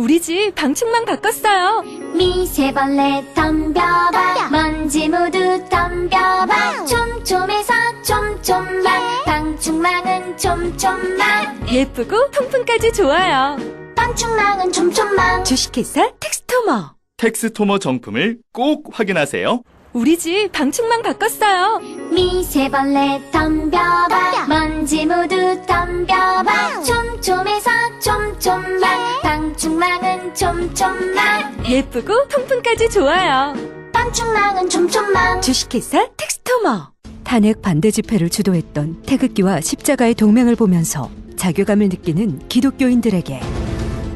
우리 집 방충망 바꿨어요. 미세벌레 덤벼봐 먼지 모두 덤벼봐 촘촘해서 촘촘만 방충망은 촘촘만 예쁘고 통풍까지 좋아요. 방충망은 촘촘만 주식회사 텍스토머. 텍스토머 정품을 꼭 확인하세요. 우리 집 방충망 바꿨어요. 미세벌레 덤벼봐 먼지 모두 덤벼봐 촘촘해서 촘촘만 방충망은 촘촘만 예쁘고 통풍까지 좋아요. 방충망은 촘촘만 주식회사 텍스토머. 탄핵 반대 집회를 주도했던 태극기와 십자가의 동맹을 보면서 자괴감을 느끼는 기독교인들에게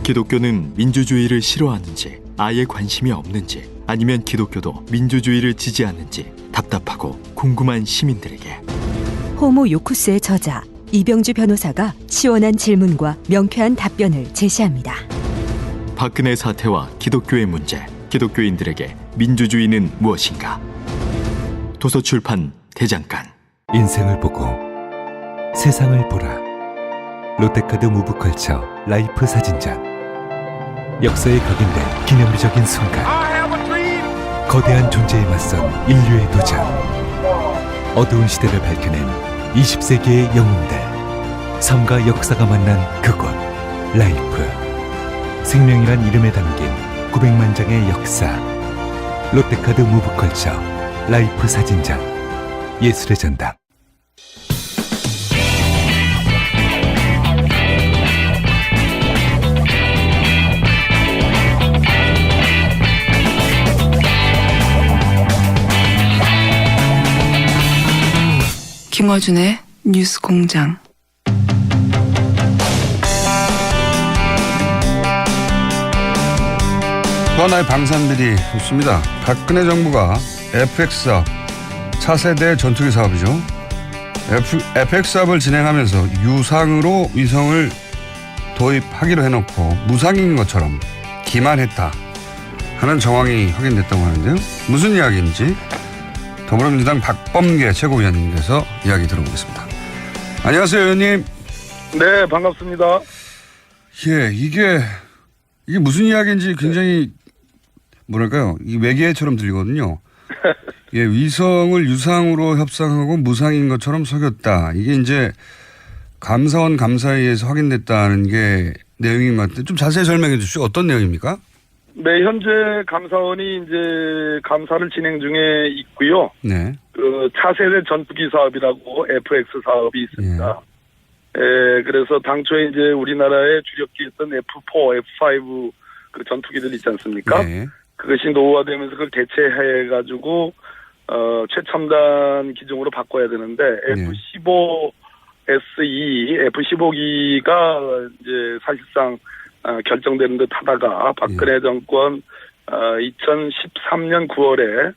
기독교는 민주주의를 싫어하는지 아예 관심이 없는지 아니면 기독교도 민주주의를 지지하는지 답답하고 궁금한 시민들에게 호모 요쿠스의 저자 이병주 변호사가 시원한 질문과 명쾌한 답변을 제시합니다. 박근혜 사태와 기독교의 문제, 기독교인들에게 민주주의는 무엇인가? 도서출판 대장간. 인생을 보고 세상을 보라. 롯데카드 무브컬처 라이프 사진전. 역사에 각인된 기념비적인 순간. 거대한 존재에 맞선 인류의 도전. 어두운 시대를 밝혀낸 20세기의 영웅들. 삶과 역사가 만난 그곳. 라이프. 생명이란 이름에 담긴 900만 장의 역사. 롯데카드 무브컬처 라이프 사진전. 예술의 전당. 김어준의 뉴스공장. 또 하나의 방산비리 있습니다. 박근혜 정부가 FX 사업, 차세대 전투기 사업이죠. FX 사업을 진행하면서 유상으로 위성을 도입하기로 해놓고 무상인 것처럼 기만했다 하는 정황이 확인됐다고 하는데요. 무슨 이야기인지 더불어민주당 박범계 최고위원님께서 이야기 들어보겠습니다. 안녕하세요, 의원님. 네, 반갑습니다. 예, 이게 무슨 이야기인지 굉장히 뭐랄까요, 이 외계처럼 들리거든요. 예, 위성을 유상으로 협상하고 무상인 것처럼 속였다. 이게 이제 감사원 감사에 의해서 확인됐다는 게 내용인 것 같은데 좀 자세히 설명해 주시죠. 어떤 내용입니까? 네, 현재 감사원이 이제 감사를 진행 중에 있고요. 네. 그 차세대 전투기 사업이라고 FX 사업이 있습니다. 그래서 당초에 이제 우리나라의 주력기였던 F4, F5 그 전투기들 있지 않습니까? 네. 그것이 노후화되면서 그걸 대체해가지고 최첨단 기종으로 바꿔야 되는데 F15 SE, F15기가 이제 사실상 결정되는 듯 하다가 박근혜 정권 2013년 9월에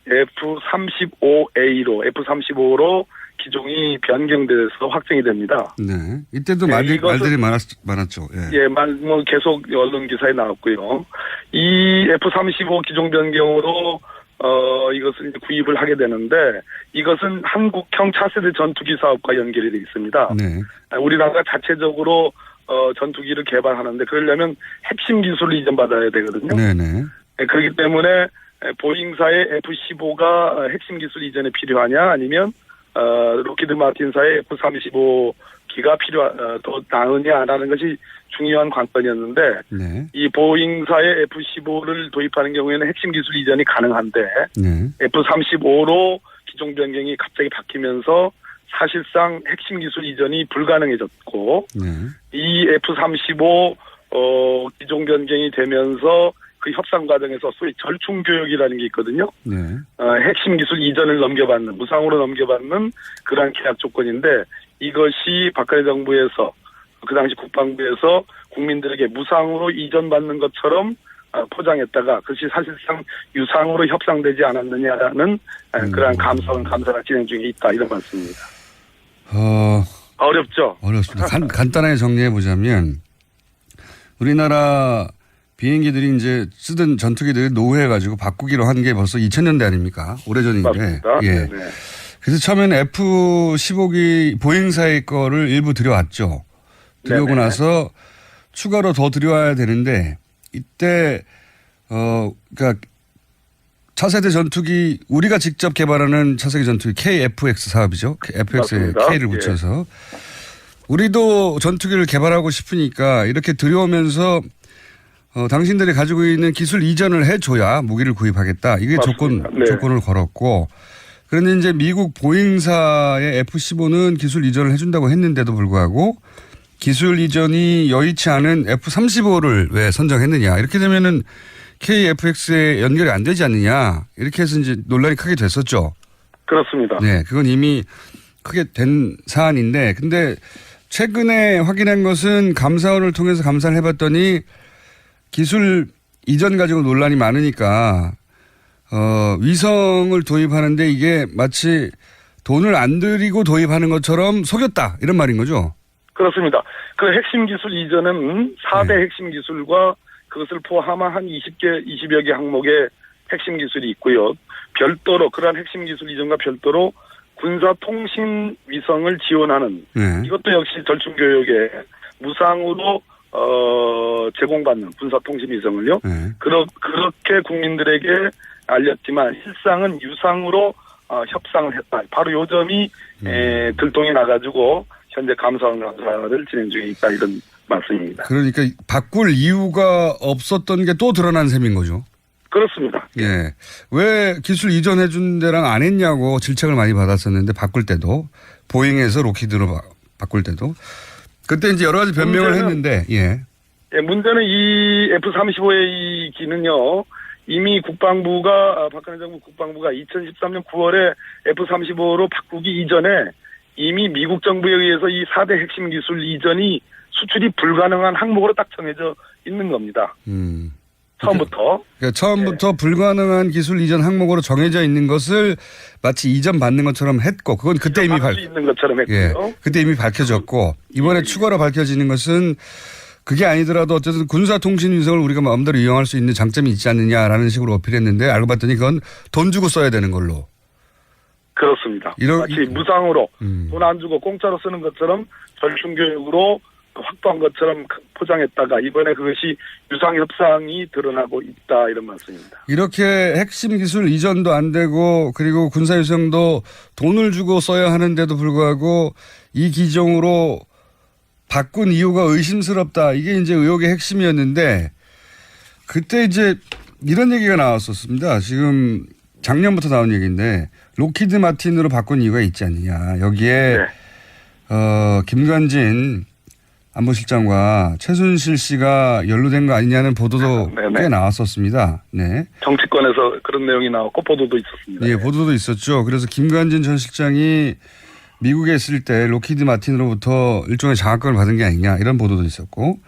F35A로 F35로 기종이 변경돼서 확정이 됩니다. 네. 이때도 말들이 많았죠. 예. 예, 뭐 계속 언론 기사에 나왔고요. 이 F35 기종 변경으로 이것을 이제 구입을 하게 되는데 이것은 한국형 차세대 전투기 사업과 연결이 되어 있습니다. 네. 우리나라가 자체적으로 전투기를 개발하는데 그러려면 핵심 기술을 이전받아야 되거든요. 네네. 그렇기 때문에 보잉사의 F15가 핵심 기술 이전에 필요하냐 아니면 로키드 마틴사의 F35기가 더 나으냐라는 것이 중요한 관건이었는데 네. 이 보잉사의 F15를 도입하는 경우에는 핵심 기술 이전이 가능한데 네. F35로 기종 변경이 갑자기 바뀌면서 사실상 핵심 기술 이전이 불가능해졌고 네. 이 F35 기종 변경이 되면서 그 협상 과정에서 소위 절충 교역이라는 게 있거든요. 네. 핵심 기술 이전을 넘겨받는 무상으로 넘겨받는 그러한 계약 조건인데 이것이 박근혜 정부에서 그 당시 국방부에서 국민들에게 무상으로 이전받는 것처럼 포장했다가 그것이 사실상 유상으로 협상되지 않았느냐라는 그러한 감사가 진행 중에 있다 이런 말씀입니다. 어렵죠? 어렵습니다. 간단하게 정리해 보자면 우리나라 비행기들이 이제 쓰던 전투기들을 노후해가지고 바꾸기로 한 게 벌써 2000년대 아닙니까? 오래전인데. 맞습니다. 예. 네네. 그래서 처음에는 F15기 보잉사의 거를 일부 들여왔죠. 들여오고 네네. 나서 추가로 더 들여와야 되는데 이때 그러니까 차세대 전투기 우리가 직접 개발하는 차세대 전투기 KFX 사업이죠. FX에 맞습니다. K를 붙여서 우리도 전투기를 개발하고 싶으니까 이렇게 들여오면서 당신들이 가지고 있는 기술 이전을 해줘야 무기를 구입하겠다. 이게 맞습니다. 네. 조건을 걸었고 그런데 이제 미국 보잉사의 F-15는 기술 이전을 해준다고 했는데도 불구하고 기술 이전이 여의치 않은 F-35를 왜 선정했느냐. 이렇게 되면은 KFX에 연결이 안 되지 않느냐. 이렇게 해서 이제 논란이 크게 됐었죠. 그렇습니다. 네. 그건 이미 크게 된 사안인데 근데 최근에 확인한 것은 감사원을 통해서 감사를 해봤더니 기술 이전 가지고 논란이 많으니까 위성을 도입하는데 이게 마치 돈을 안 들이고 도입하는 것처럼 속였다 이런 말인 거죠. 그렇습니다. 그 핵심 기술 이전은 4대 핵심 기술과 그것을 포함한 한 20여 개 항목의 핵심 기술이 있고요. 별도로 그러한 핵심 기술 이전과 별도로 군사통신 위성을 지원하는 이것도 역시 절충교역에 무상으로 제공받는 군사통신 위성을요. 그렇게 국민들에게 알렸지만 실상은 유상으로 협상을 했다. 바로 요 점이 들통이 나가지고 현재 감사원 감사를 진행 중에 있다 이런 말씀입니다. 그러니까 바꿀 이유가 없었던 게 또 드러난 셈인 거죠. 그렇습니다. 예. 왜 기술 이전해 준 데랑 안 했냐고 질책을 많이 받았었는데 바꿀 때도 보잉에서 로키드로 바꿀 때도 그때 이제 여러 가지 변명을 했는데 예. 예, 문제는 이 F-35의 이 기는요. 이미 국방부가 박근혜 정부 국방부가 2013년 9월에 F-35로 바꾸기 이전에 이미 미국 정부에 의해서 이 4대 핵심 기술 이전이 수출이 불가능한 항목으로 딱 정해져 있는 겁니다. 처음부터. 그러니까 처음부터 불가능한 기술 이전 항목으로 정해져 있는 것을 마치 이전 받는 것처럼 했고 그건 그때 이미 수 있는 것처럼 했고요. 그때 이미 밝혀졌고 이번에 추가로 밝혀지는 것은 그게 아니더라도 어쨌든 군사통신 위성을 우리가 마음대로 이용할 수 있는 장점이 있지 않느냐라는 식으로 어필했는데 알고 봤더니 그건 돈 주고 써야 되는 걸로. 그렇습니다. 마치 무상으로 돈 안 주고 공짜로 쓰는 것처럼 절충교육으로 확보한 것처럼 포장했다가 이번에 그것이 유상협상이 드러나고 있다 이런 말씀입니다. 이렇게 핵심 기술 이전도 안 되고 그리고 군사위성도 돈을 주고 써야 하는데도 불구하고 이 기종으로 바꾼 이유가 의심스럽다. 이게 이제 의혹의 핵심이었는데 그때 이제 이런 얘기가 나왔었습니다. 지금 작년부터 나온 얘기인데 로키드 마틴으로 바꾼 이유가 있지 않느냐. 여기에 김관진 안보실장과 최순실 씨가 연루된 거 아니냐는 보도도 꽤 나왔었습니다. 네. 정치권에서 그런 내용이 나왔고 보도도 있었습니다. 예, 보도도 있었죠. 그래서 김관진 전 실장이 미국에 있을 때 로키드 마틴으로부터 일종의 장학금을 받은 게 아니냐 이런 보도도 있었고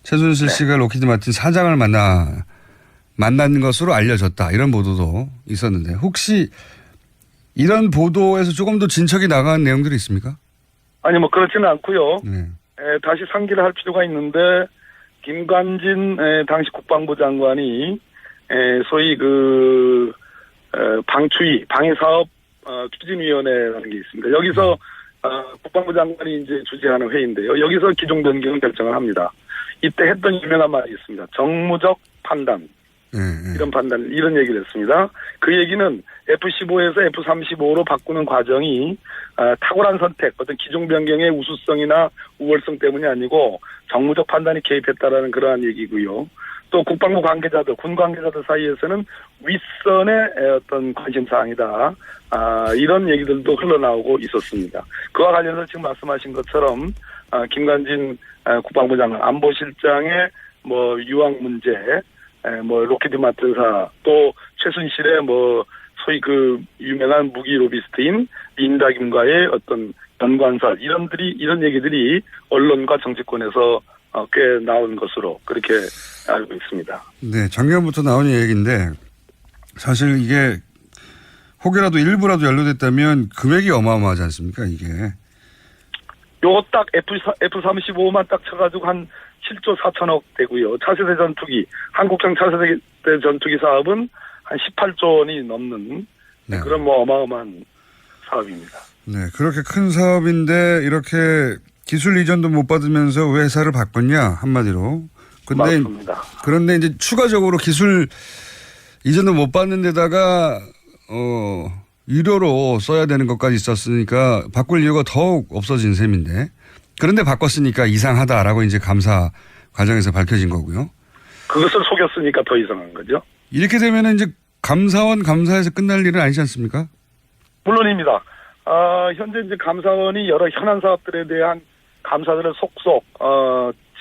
최순실 씨가 로키드 마틴 사장을 만난 것으로 알려졌다 이런 보도도 있었는데 혹시 이런 보도에서 조금 더 진척이 나간 내용들이 있습니까? 아니 뭐 그렇지는 않고요. 네. 다시 상기를 할 필요가 있는데 김관진 당시 국방부 장관이 소위 그 방추위 방위사업 추진위원회라는 게 있습니다. 여기서 국방부 장관이 이제 주재하는 회의인데요. 여기서 기종 변경을 결정을 합니다. 이때 했던 유명한 말이 있습니다. 정무적 판단. 이런 판단, 이런 얘기를 했습니다. 그 얘기는 F-15에서 F-35로 바꾸는 과정이 탁월한 선택, 어떤 기종 변경의 우수성이나 우월성 때문이 아니고 정무적 판단이 개입했다라는 그러한 얘기고요. 또 국방부 관계자들, 군 관계자들 사이에서는 윗선의 어떤 관심사항이다. 이런 얘기들도 흘러나오고 있었습니다. 그와 관련해서 지금 말씀하신 것처럼 김관진 국방부 장관, 안보실장의 뭐 유학 문제, 뭐 로키드 마틴사 또 최순실의 뭐 소위 그 유명한 무기 로비스트인 린다 김과의 어떤 연관설 이런 얘기들이 언론과 정치권에서 꽤 나온 것으로 그렇게 알고 있습니다. 네, 작년부터 나온 얘기인데 사실 이게 혹여라도 일부라도 연루됐다면 금액이 어마어마하지 않습니까 이게? 요거 딱 F-35만 딱 쳐가지고 한 7조 4천억 되고요. 차세대 전투기, 한국형 차세대 전투기 사업은 한 18조 원이 넘는 그런 뭐 어마어마한 사업입니다. 네, 그렇게 큰 사업인데 이렇게 기술 이전도 못 받으면서 왜 회사를 바꿨냐 한마디로 맞습니다. 그런데 이제 추가적으로 기술 이전도 못 받는 데다가 유료로 써야 되는 것까지 있었으니까 바꿀 이유가 더욱 없어진 셈인데 그런데 바꿨으니까 이상하다라고 이제 감사 과정에서 밝혀진 거고요. 그것을 속였으니까 더 이상한 거죠. 이렇게 되면 이제 감사원 감사에서 끝날 일은 아니지 않습니까? 물론입니다. 현재 이제 감사원이 여러 현안 사업들에 대한 감사들을 속속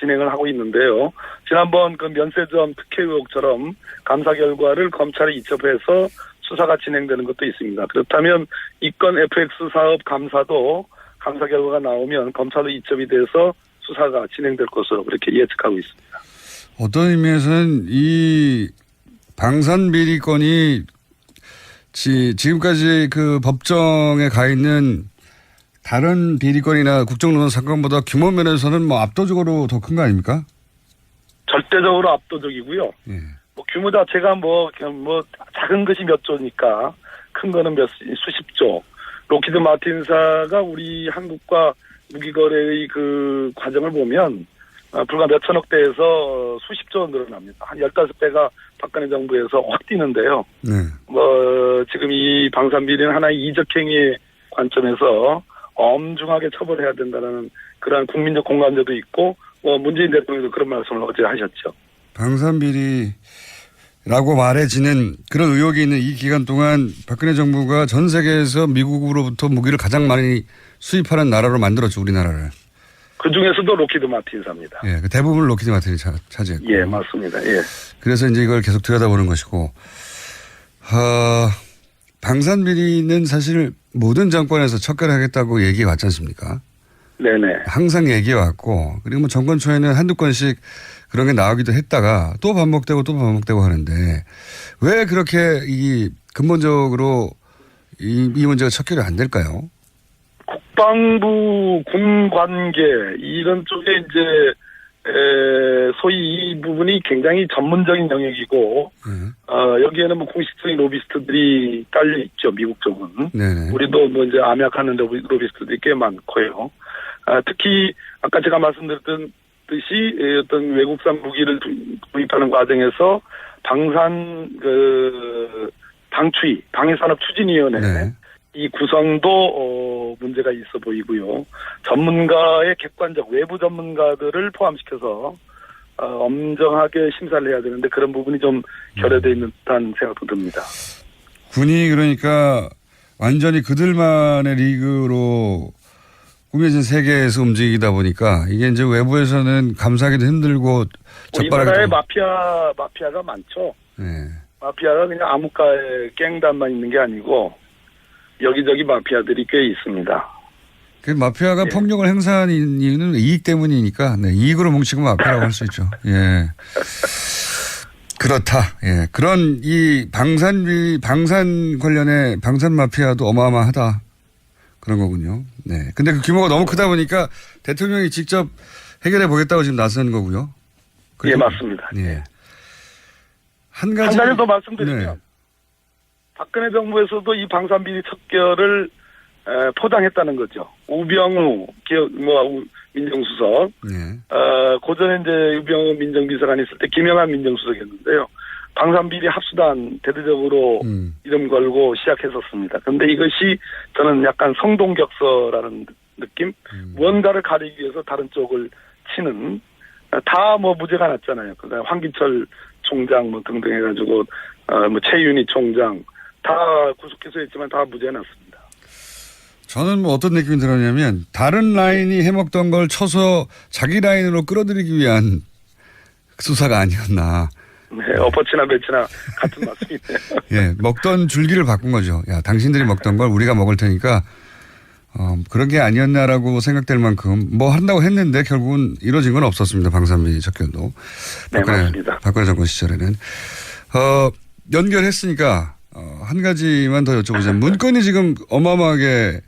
진행을 하고 있는데요. 지난번 그 면세점 특혜 의혹처럼 감사 결과를 검찰에 이첩해서 수사가 진행되는 것도 있습니다. 그렇다면 이건 FX 사업 감사도 감사 결과가 나오면 검찰로 이첩이 돼서 수사가 진행될 것으로 그렇게 예측하고 있습니다. 어떤 의미에서는 이 방산 비리건이 지금까지 그 법정에 가 있는 다른 비리건이나 국정농단 사건보다 규모 면에서는 뭐 압도적으로 더 큰 거 아닙니까? 절대적으로 압도적이고요. 예. 뭐 규모 자체가 뭐 작은 것이 몇 조니까 큰 거는 수십조. 로키드 마틴사가 우리 한국과 무기 거래의 그 과정을 보면 불과 몇 천억 대에서 수십조 원 늘어납니다. 한 15배가 박근혜 정부에서 확 뛰는데요. 네. 지금 이 방산비리는 하나의 이적행위의 관점에서 엄중하게 처벌해야 된다는 그런 국민적 공감대도 있고, 문재인 대통령도 그런 말씀을 어제 하셨죠. 방산비리라고 말해지는 그런 의혹이 있는 이 기간 동안 박근혜 정부가 전 세계에서 미국으로부터 무기를 가장 많이 수입하는 나라로 만들었죠, 우리나라를. 그 중에서도 로키드 마틴사입니다. 예, 그 대부분 로키드 마틴이 차지했고. 예, 맞습니다. 예. 그래서 이제 이걸 계속 들여다보는 것이고, 방산비리는 사실 모든 정권에서 척결하겠다고 얘기해 왔지 않습니까? 네네. 항상 얘기해 왔고, 그리고 뭐 정권 초에는 한두 건씩 그런 게 나오기도 했다가 또 반복되고 하는데, 왜 그렇게 근본적으로 이 문제가 척결이 안 될까요? 국방부 군 관계 이런 쪽에 이제 소위 이 부분이 굉장히 전문적인 영역이고 여기에는 뭐 공식적인 로비스트들이 딸려 있죠. 미국 쪽은. 네네. 우리도 뭐 이제 암약하는 로비스트들이 꽤 많고요. 특히 아까 제가 말씀드렸던 듯이 어떤 외국산 무기를 구입하는 과정에서 방추위 방해산업 추진위원회 네. 이 구성도 문제가 있어 보이고요. 전문가의 객관적 외부 전문가들을 포함시켜서 엄정하게 심사를 해야 되는데 그런 부분이 좀 결여되어 있는 듯한 생각도 듭니다. 군이 그러니까 완전히 그들만의 리그로 꾸며진 세계에서 움직이다 보니까 이게 이제 외부에서는 감사하기도 힘들고 우리나라에 마피아가 많죠. 네. 마피아가 그냥 암흑가에 갱단만 있는 게 아니고 여기저기 마피아들이 꽤 있습니다. 그 마피아가 예. 폭력을 행사하는 이유는 이익 때문이니까 네, 이익으로 뭉치고 마피아라고 할 수 있죠. 예. 그렇다. 예. 그런 이 방산 관련해 방산 마피아도 어마어마하다. 그런 거군요. 네. 근데 그 규모가 너무 크다 보니까 대통령이 직접 해결해 보겠다고 지금 나서는 거고요. 예, 맞습니다. 예. 한 가지 더 말씀드리면 네. 박근혜 정부에서도 이 방산비리 척결을 포장했다는 거죠. 우병우 민정수석, 네. 고전에 이제 우병우 민정비서관이 있을 때 김영한 민정수석이었는데요. 방산비리 합수단 대대적으로 이름 걸고 시작했었습니다. 그런데 이것이 저는 약간 성동격서라는 느낌? 무언가를 가리기 위해서 다른 쪽을 치는 다 뭐 무죄가 났잖아요. 그다음에 황기철 총장 뭐 등등 해가지고 뭐 최윤희 총장 다 구속 기소했지만 다 무죄 났습니다. 저는 뭐 어떤 느낌이 들었냐면 다른 라인이 해먹던 걸 쳐서 자기 라인으로 끌어들이기 위한 수사가 아니었나. 네, 엎어치나 배치나 같은 말씀이네요. 예, 먹던 줄기를 바꾼 거죠. 야, 당신들이 먹던 걸 우리가 먹을 테니까 그런 게 아니었나라고 생각될 만큼 뭐 한다고 했는데 결국은 이루어진 건 없었습니다. 방산비리 척결도. 네, 맞습니다. 박근혜 정권 시절에는. 연결했으니까 한 가지만 더 여쭤보자면 문건이 지금 어마어마하게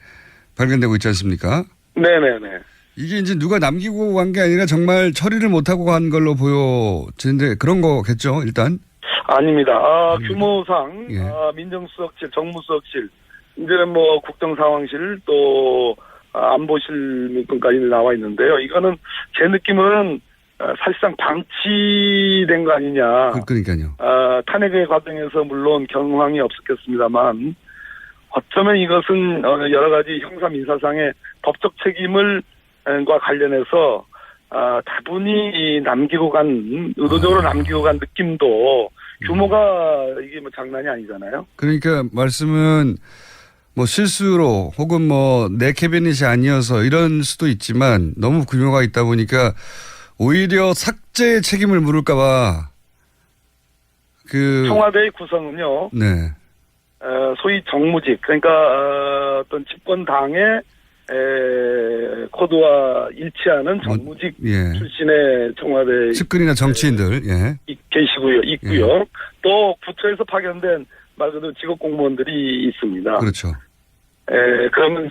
발견되고 있지 않습니까? 네네네. 이게 이제 누가 남기고 간 게 아니라 정말 처리를 못하고 간 걸로 보여지는데 그런 거겠죠, 일단? 아닙니다. 규모상 예. 민정수석실, 정무수석실, 이제는 뭐 국정상황실 또 안보실 문건까지 나와 있는데요. 이거는 제 느낌은 사실상 방치된 거 아니냐. 그러니까요. 탄핵의 과정에서 물론 경황이 없었겠습니다만 어쩌면 이것은 여러 가지 형사 민사상의 법적 책임을 과 관련해서 다분히 의도적으로 남기고 간 느낌도 규모가 이게 뭐 장난이 아니잖아요. 그러니까 말씀은 뭐 실수로 혹은 뭐 내 캐비닛이 아니어서 이런 수도 있지만 너무 규모가 있다 보니까 오히려 삭제의 책임을 물을까봐 청와대의 구성은요. 네. 소위 정무직 그러니까 어떤 집권당의 코드와 일치하는 정무직 예. 출신의 청와대 측근이나 정치인들 있고요. 예. 또 부처에서 파견된 말 그대로 직업 공무원들이 있습니다. 그렇죠. 그러면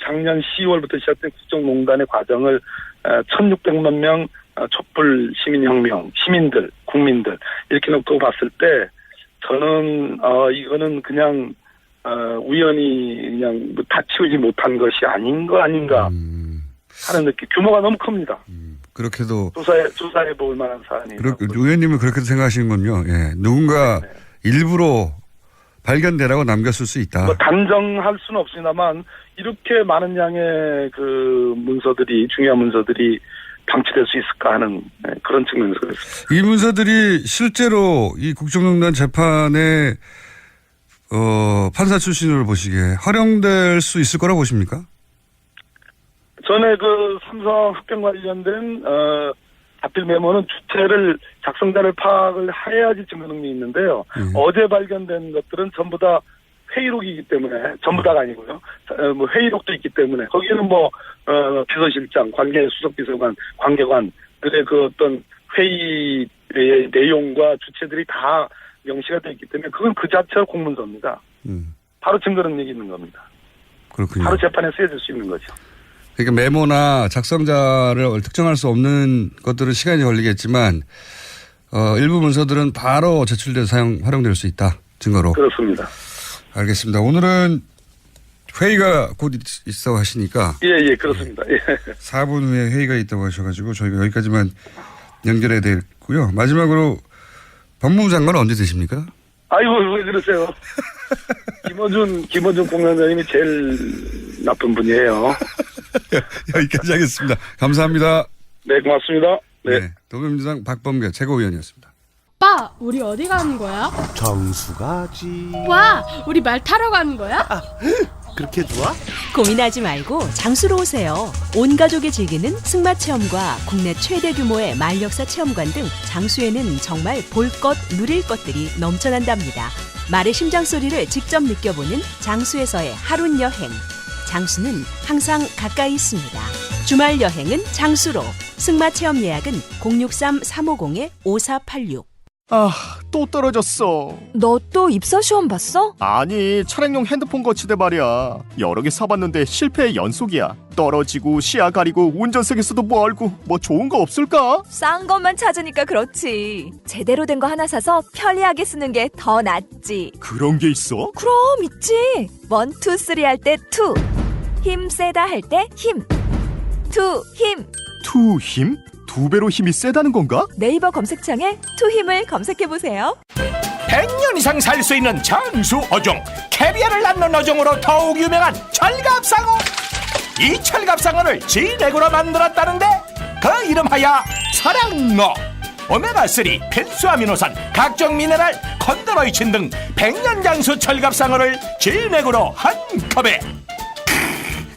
작년 10월부터 시작된 국정농단의 과정을 1,600만 명 촛불 시민혁명, 시민들, 국민들 이렇게 놓고 봤을 때 저는 이거는 그냥 우연히 그냥 다 치우지 못한 것이 아닌가 하는 느낌. 규모가 너무 큽니다. 그렇게도 조사해 볼 만한 사안이에요. 의원님은 그렇게 생각하시는군요. 예. 누군가 일부러 발견되라고 남겼을 수 있다. 뭐 단정할 수는 없습니다만 이렇게 많은 양의 중요한 문서들이 방치될 수 있을까 하는 그런 측면에서 그렇습니다. 이 문서들이 실제로 이 국정농단 재판에 판사 출신으로 보시기에 활용될 수 있을 거라고 보십니까? 전에 삼성 합병 관련된 자필 메모는 주체를 작성자를 파악을 해야지 증거 능력이 있는데요. 어제 발견된 것들은 전부 다 회의록이기 때문에 전부 다가 아니고요. 뭐 회의록도 있기 때문에 거기에는 비서실장, 관계수석비서관, 관계관들의 어떤 회의의 내용과 주체들이 다 명시가 되어 있기 때문에 그건 그 자체가 공문서입니다. 바로 증거 능력이 있는 겁니다. 그렇군요. 바로 재판에 쓰여질 수 있는 거죠. 그러니까 메모나 작성자를 특정할 수 없는 것들은 시간이 걸리겠지만 일부 문서들은 바로 제출돼서 활용될 수 있다. 증거로. 그렇습니다. 알겠습니다. 오늘은 회의가 곧 있다고 하시니까. 예, 그렇습니다. 예. 4분 후에 회의가 있다고 하셔가지고 저희가 여기까지만 연결해야 되고요. 마지막으로 법무부 장관은 언제 되십니까? 아이고, 왜 그러세요? 김어준 공장장님이 제일 나쁜 분이에요. 여기까지 하겠습니다. 감사합니다. 네, 고맙습니다. 네. 더불어민주당 박범계 최고위원이었습니다. 오빠, 우리 어디 가는 거야? 정수 가지. 와, 우리 말 타러 가는 거야? 그렇게 좋아? 고민하지 말고 장수로 오세요. 온 가족이 즐기는 승마 체험과 국내 최대 규모의 말역사 체험관 등 장수에는 정말 볼 것, 누릴 것들이 넘쳐난답니다. 말의 심장 소리를 직접 느껴보는 장수에서의 하룬 여행. 장수는 항상 가까이 있습니다. 주말 여행은 장수로. 승마 체험 예약은 063-350-5486. 또 떨어졌어. 너 또 입사 시험 봤어? 아니, 차량용 핸드폰 거치대 말이야. 여러 개 사봤는데 실패의 연속이야. 떨어지고 시야 가리고 운전석에서도 멀고 뭐 좋은 거 없을까? 싼 것만 찾으니까 그렇지. 제대로 된 거 하나 사서 편리하게 쓰는 게 더 낫지. 그런 게 있어? 그럼 있지. 1, 2, 3 할 때 2. 힘 세다 할 때 힘. 2 힘. 2 힘? 2배로 힘이 세다는 건가? 네이버 검색창에 2 힘을 검색해보세요. 100년 이상 살 수 있는 장수 어종, 캐비아를 낳는 어종으로 더욱 유명한 철갑상어. 이 철갑상어를 진액으로 만들었다는데 그 이름하여 사랑어. 오메가3, 필수 아미노산, 각종 미네랄, 컨드로이친 등 100년 장수 철갑상어를 진액으로 한 컵에.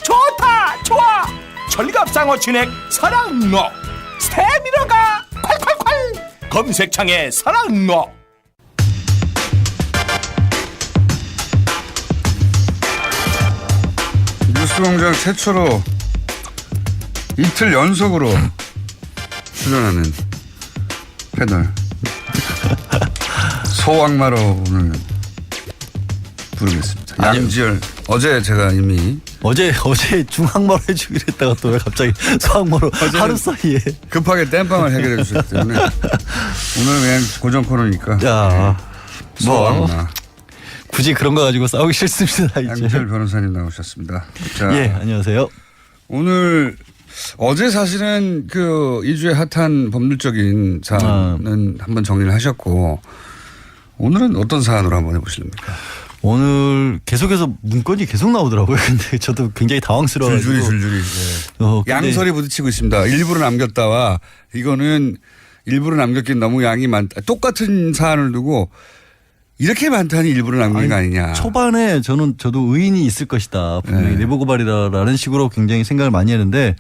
좋다, 좋아. 철갑상어 진액 사랑어. 스테미너가 콸콸콸. 검색창에 사랑어. 뉴스공장 최초로 이틀 연속으로 출연하는 패널 소악마로 오늘 부르겠습니다. 양지열. 어제 제가 이미 어제 중앙마로 해주기로 했다가 또 왜 갑자기 소악마로 하루 사이에 급하게 땜빵을 해결해 주셨기 때문에 오늘 그냥 고정 코너니까. 야, 소악마. 굳이 그런 거 가지고 싸우기 싫습니다. 이제. 양지열 변호사님 나오셨습니다. 자, 예, 안녕하세요. 오늘 어제 사실은 그 2주의 핫한 법률적인 사안은 한번 정리를 하셨고 오늘은 어떤 사안으로 한번 해보실랍니까? 오늘 계속해서 문건이 계속 나오더라고요. 근데 저도 굉장히 당황스러워가지고. 줄줄이. 네. 양설이 부딪히고 있습니다. 일부러 남겼다와 이거는 일부러 남겼긴 너무 양이 많다. 똑같은 사안을 두고 이렇게 많다니 일부러 남긴 거 아니냐. 초반에 저도 의인이 있을 것이다. 분명히 내부 고발이라는 식으로 굉장히 생각을 많이 했는데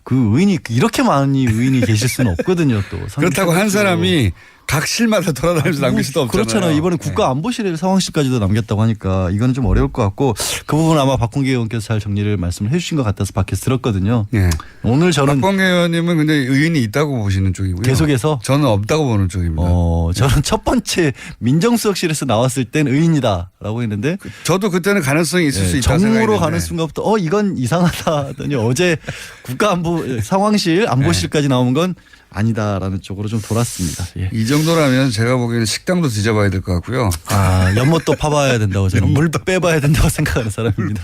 그 의인이 이렇게 많이 의인이 계실 수는 없거든요. 또 그렇다고 한 사람이 각 실마다 돌아다니면서 남길 수도 없잖아요. 그렇잖아요. 이번에 국가안보실 상황실까지도 남겼다고 하니까 이거는 좀 어려울 것 같고 그 부분 아마 박범계 의원께서 잘 정리를 말씀을 해 주신 것 같아서 밖에서 들었거든요. 예. 오늘 저는 박범계 의원님은 근데 의인이 있다고 보시는 쪽이고요. 계속해서 저는 없다고 보는 쪽입니다. 저는 첫 번째 민정수석실에서 나왔을 땐 의인이다라고 했는데 저도 그때는 가능성이 있을 수 있다고 생각했는데 정무로 가는 순간부터 이건 이상하다 하더니 어제 국가안보 상황실 안보실까지 나온 건 아니다라는 쪽으로 좀 돌았습니다. 예. 이 정도라면 제가 보기에는 식당도 뒤져봐야 될 것 같고요. 연못도 파봐야 된다고 저는 물 빼봐야 된다고 생각하는 사람입니다.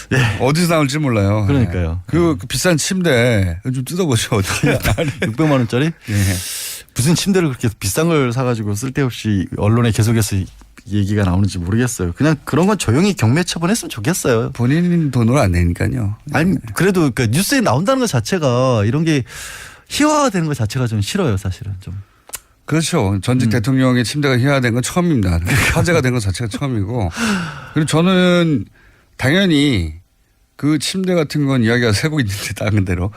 네. 어디서 나올지 몰라요. 그러니까요. 그 비싼 침대 좀 뜯어보죠. 600만 원짜리? 예. 무슨 침대를 그렇게 비싼 걸 사가지고 쓸데없이 언론에 계속해서 얘기가 나오는지 모르겠어요. 그냥 그런 건 조용히 경매 처분했으면 좋겠어요. 본인 돈으로 안 내니까요. 아니 그래도 그 뉴스에 나온다는 것 자체가 이런 게 희화화되는 것 자체가 좀 싫어요. 사실은 좀. 그렇죠. 전직 대통령의 침대가 희화된 건 처음입니다. 화제가 된 것 자체가 처음이고. 그리고 저는 당연히 그 침대 같은 건 이야기가 새고 있는데 다른 대로.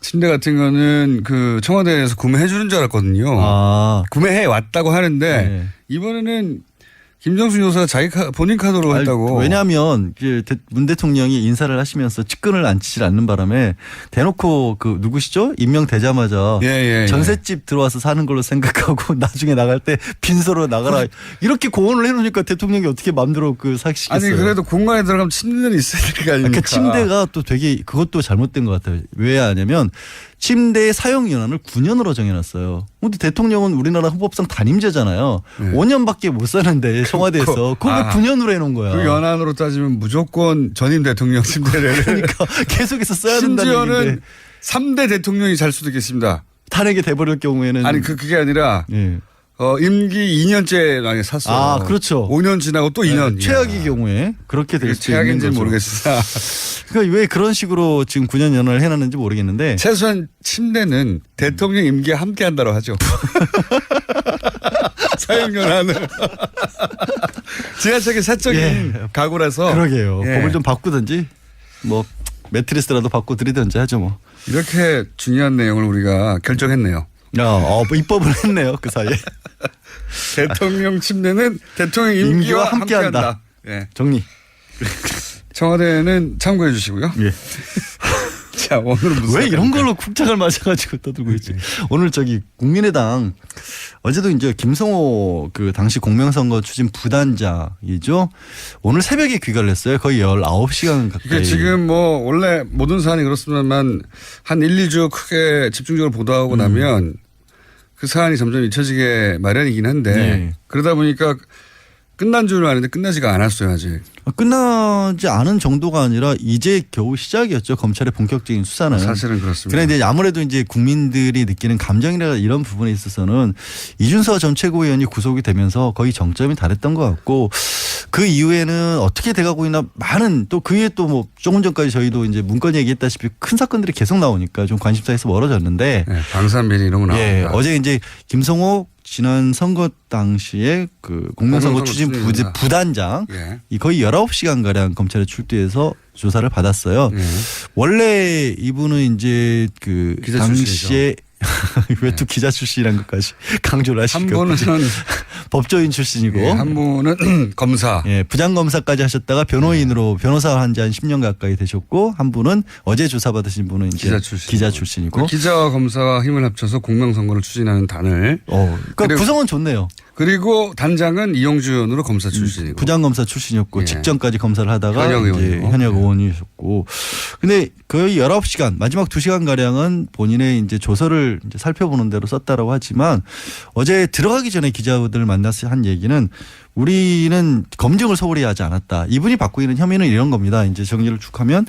침대 같은 거는 그 청와대에서 구매해 주는 줄 알았거든요. 구매해 왔다고 하는데 이번에는 김정수 여사가 본인 카드로 했다고. 왜냐하면 문 대통령이 인사를 하시면서 측근을 앉히질 않는 바람에 대놓고 그 누구시죠? 임명되자마자 전셋집 들어와서 사는 걸로 생각하고 나중에 나갈 때 빈소로 나가라 이렇게 고언을 해놓으니까 대통령이 어떻게 마음대로 그 사시겠어요? 아니 그래도 공간에 들어가면 침대는 있어야 될 거 아닙니까? 그 침대가 또 되게 그것도 잘못된 것 같아요. 왜 하냐면 침대의 사용 연한을 9년으로 정해놨어요. 근데 대통령은 우리나라 헌법상 단임제잖아요. 5년밖에 못 사는데 청와대에서 그걸 9년으로 해놓은 거야. 그 연한으로 따지면 무조건 전임 대통령 침대를. 그러니까 계속해서 써야 된다는 얘기인데. 심지어는 3대 대통령이 잘 수도 있겠습니다. 탄핵이 돼버릴 경우에는. 아니 그게 아니라 임기 2년째 샀어요. 그렇죠. 5년 지나고 또 2년. 최악의 경우에 그렇게 될 수 있는 최악인지는 거죠. 모르겠습니다. 그러니까 왜 그런 식으로 지금 9년 연한을 해놨는지 모르겠는데. 최소한 침대는 대통령 임기에 함께 한다고 하죠. 사용 연한을. 지하철이 사적인 가구라서. 그러게요. 법을 좀 바꾸든지 뭐 매트리스라도 바꿔 드리든지 하죠 뭐. 이렇게 중요한 내용을 우리가 결정했네요. 입법을 했네요. 그 사이에. 대통령 침대는 대통령 임기와 함께한다. 정리. 청와대는 참고해 주시고요. 자, 오늘은 무슨 왜 이런 걸로 쿵짝을 맞아가지고 떠들고 있지? 오늘 국민의당 어제도 이제 김성호 그 당시 공명선거 추진 부단장이죠. 오늘 새벽에 귀가를 했어요. 거의 19시간 가까이. 이게 지금 뭐 원래 모든 사안이 그렇습니다만 한 1, 2주 크게 집중적으로 보도하고 나면 그 사안이 점점 잊혀지게 마련이긴 한데 그러다 보니까 끝난 줄 아는데 끝나지가 않았어요 아직. 끝나지 않은 정도가 아니라 이제 겨우 시작이었죠. 검찰의 본격적인 수사는. 사실은 그렇습니다. 그런데 아무래도 이제 국민들이 느끼는 감정이나 이런 부분에 있어서는 이준서 전 최고위원이 구속이 되면서 거의 정점이 달했던 것 같고 그 이후에는 어떻게 돼가고 있나 많은 또 그에 또 뭐 조금 전까지 저희도 이제 문건 얘기했다시피 큰 사건들이 계속 나오니까 좀 관심사에서 멀어졌는데. 방산비리 이런 거 나옵니다. 어제 이제 김성호 지난 선거 당시에 그 공명선거 추진 부단장 거의 19시간가량 검찰에 출두해서 조사를 받았어요. 원래 이분은 이제 그 당시에 왜 또 기자 출신이란 것까지 강조를 하시고. 한 분은 법조인 출신이고. 한 분은 검사. 부장검사까지 하셨다가 변호인으로 변호사 한 지 한 10년 가까이 되셨고 한 분은 어제 조사받으신 분은 이제 기자 출신이고. 기자와 검사가 힘을 합쳐서 공명선거를 추진하는 단을. 그러니까 구성은 좋네요. 그리고 단장은 이용주 의원으로 검사 출신이고. 부장검사 출신이었고 예. 직전까지 검사를 하다가 현역 이제 의원이고. 현역 의원이셨고. 근데 거의 19시간 마지막 2시간 가량은 본인의 이제 조서를 이제 살펴보는 대로 썼다라고 하지만 어제 들어가기 전에 기자들을 만나서 한 얘기는 우리는 검증을 소홀히 하지 않았다. 이분이 받고 있는 혐의는 이런 겁니다. 이제 정리를 쭉 하면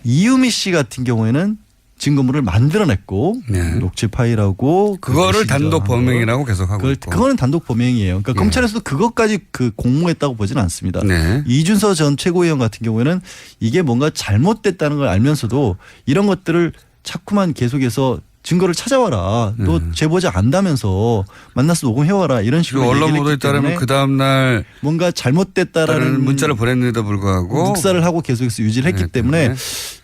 이유미 씨 같은 경우에는 증거물을 만들어냈고 녹취 파일하고 그거를 단독 범행이라고 계속 하고 있고. 그거는 단독 범행이에요. 그러니까 검찰에서도 그것까지 공모했다고 보지는 않습니다. 이준서 전 최고위원 같은 경우에는 이게 뭔가 잘못됐다는 걸 알면서도 이런 것들을 자꾸만 계속해서 증거를 찾아와라. 또 제보자 안다면서 만나서 녹음해와라. 이런 식으로 언론 보도에 따르면 그 다음 날 뭔가 잘못됐다라는 문자를 보냈는데도 불구하고 묵살을 하고 계속해서 유지를 했기 때문에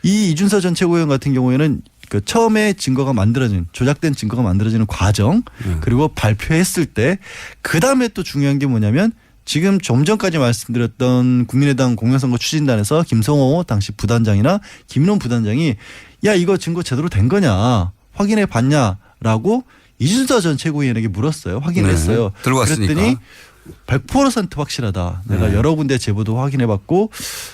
이 이준서 전 최고위원 같은 경우에는 그 처음에 증거가 만들어진 조작된 증거가 만들어지는 과정 그리고 발표했을 때 그다음에 또 중요한 게 뭐냐면 지금 좀 전까지 말씀드렸던 국민의당 공명선거 추진단에서 김성호 당시 부단장이나 김인원 부단장이 야 이거 증거 제대로 된 거냐 확인해 봤냐라고 이준서 전 최고위원에게 물었어요. 확인했어요. 들고 왔으니까. 그랬더니 100% 확실하다. 내가 여러 군데 제보도 확인해 봤고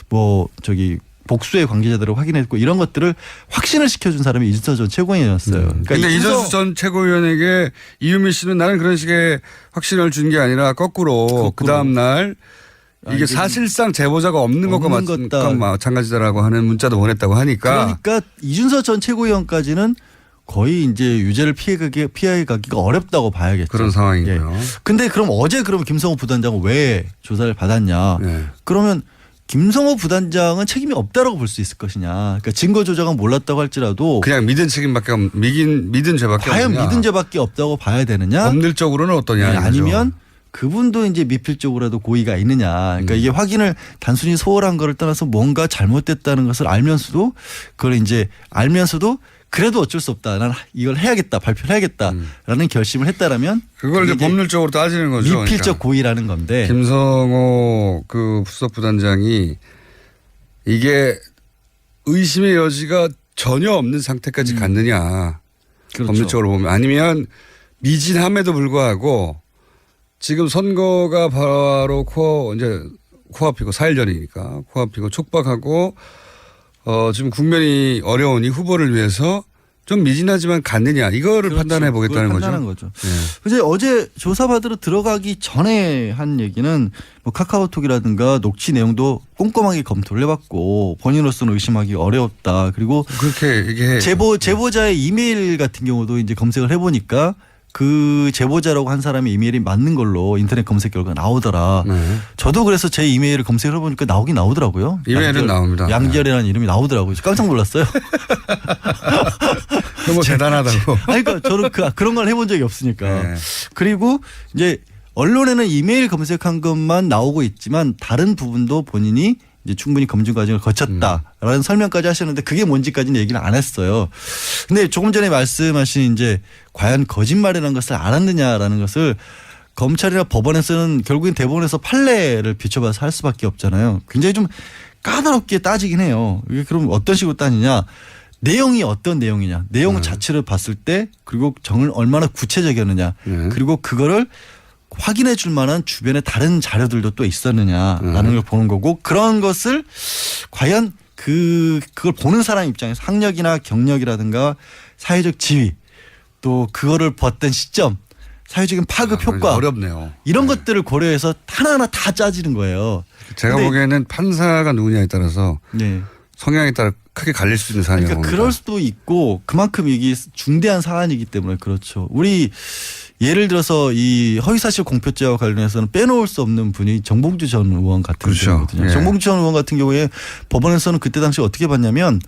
뭐 저기 복수의 관계자들을 확인했고 이런 것들을 확신을 시켜준 사람이 이준서 전 최고위원이었어요. 그러니까 이준서 전 최고위원에게 이유미 씨는 나는 그런 식의 확신을 준 게 아니라 거꾸로 그 다음 날 이게 사실상 제보자가 없는 것과 마찬가지다라고 하는 문자도 보냈다고 하니까. 그러니까 이준서 전 최고위원까지는 거의 이제 유죄를 피해가기가 어렵다고 봐야겠죠. 그런 상황이고요. 근데 그럼 어제 그러면 김성호 부단장은 왜 조사를 받았냐. 그러면 김성호 부단장은 책임이 없다라고 볼 수 있을 것이냐. 그러니까 증거 조작은 몰랐다고 할지라도 그냥 믿은 책임밖에 믿은 죄밖에 과연 없느냐. 믿은 죄밖에 없다고 봐야 되느냐. 법률적으로는 어떠냐. 아니면 그분도 이제 미필적으로라도 고의가 있느냐. 그러니까 이게 확인을 단순히 소홀한 거를 떠나서 뭔가 잘못됐다는 것을 알면서도 그걸 이제 알면서도 그래도 어쩔 수 없다. 난 이걸 해야겠다. 발표를 해야겠다라는 결심을 했다라면 그걸 이제 법률적으로 따지는 거죠. 미필적 그러니까. 고의라는 건데. 김성호 그 수석 부단장이 이게 의심의 여지가 전혀 없는 상태까지 갔느냐. 그렇죠. 법률적으로 보면 아니면 미진함에도 불구하고 지금 선거가 바로 코앞이고 4일 전이니까 코앞이고 촉박하고 지금 국면이 어려우니 후보를 위해서 좀 미진하지만 갔느냐 이거를 판단해 보겠다는 거죠. 판단한 거죠. 이제 어제 조사받으러 들어가기 전에 한 얘기는 뭐 카카오톡이라든가 녹취 내용도 꼼꼼하게 검토를 해봤고 본인으로서는 의심하기 어렵다. 그리고 그렇게 얘기해. 제보자의 이메일 같은 경우도 이제 검색을 해보니까 그 제보자라고 한 사람의 이메일이 맞는 걸로 인터넷 검색 결과가 나오더라. 저도 그래서 제 이메일을 검색을 해보니까 나오긴 나오더라고요. 이메일은 나옵니다. 양지열이라는 이름이 나오더라고요. 깜짝 놀랐어요. 뭐 대단하다고. 아니, 그러니까 저는 그런 걸 해본 적이 없으니까. 그리고 이제 언론에는 이메일 검색한 것만 나오고 있지만 다른 부분도 본인이 이제 충분히 검증 과정을 거쳤다라는 설명까지 하셨는데 그게 뭔지까지는 얘기를 안 했어요. 근데 조금 전에 말씀하신 이제 과연 거짓말이라는 것을 알았느냐라는 것을 검찰이나 법원에서는 결국엔 대법원에서 판례를 비춰봐서 할 수밖에 없잖아요. 굉장히 좀 까다롭게 따지긴 해요. 이게 그럼 어떤 식으로 따지냐. 내용이 어떤 내용이냐. 내용 자체를 봤을 때 그리고 정을 얼마나 구체적이었느냐. 그리고 그거를 확인해 줄 만한 주변에 다른 자료들도 또 있었느냐라는 걸 보는 거고 그런 것을 과연 그걸 보는 사람 입장에서 학력이나 경력이라든가 사회적 지위 또 그거를 봤던 시점 사회적인 파급 효과 어렵네요. 이런 것들을 고려해서 하나하나 다 짜지는 거예요. 제가 보기에는 판사가 누구냐에 따라서 성향에 따라 크게 갈릴 수 있는 사안이라고 그러니까 봅니다. 그럴 수도 있고 그만큼 이게 중대한 사안이기 때문에 그렇죠. 우리 예를 들어서 이 허위사실 공표죄와 관련해서는 빼놓을 수 없는 분이 정봉주 전 의원 같은 분이거든요. 정봉주 전 의원 같은 경우에 법원에서는 그때 당시 어떻게 봤냐면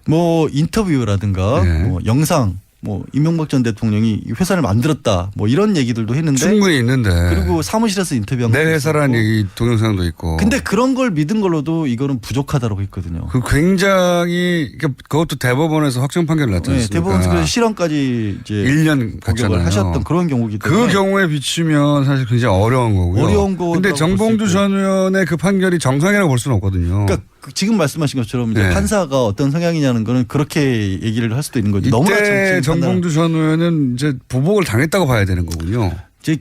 뭐 인터뷰라든가 뭐 영상 뭐 이명박 전 대통령이 회사를 만들었다 뭐 이런 얘기들도 했는데 충분히 있는데 그리고 사무실에서 인터뷰한 내 회사라는 얘기 동영상도 있고 근데 그런 걸 믿은 걸로도 이거는 부족하다라고 했거든요. 그 굉장히 그것도 대법원에서 확정 판결을 났잖습니까? 대법원에서 그래서 실형까지 이제 1년 복역을 하셨던 그런 경우이기 때문에 그 경우에 비추면 사실 굉장히 어려운 거고요. 어려운 거. 근데 정봉주 전 의원의 그 판결이 정상이라고 볼 수는 없거든요. 그러니까 지금 말씀하신 것처럼 이제 판사가 어떤 성향이냐는 거는 그렇게 얘기를 할 수도 있는 거죠. 이때 정봉주 전 의원은 이제 보복을 당했다고 봐야 되는 거군요. 이제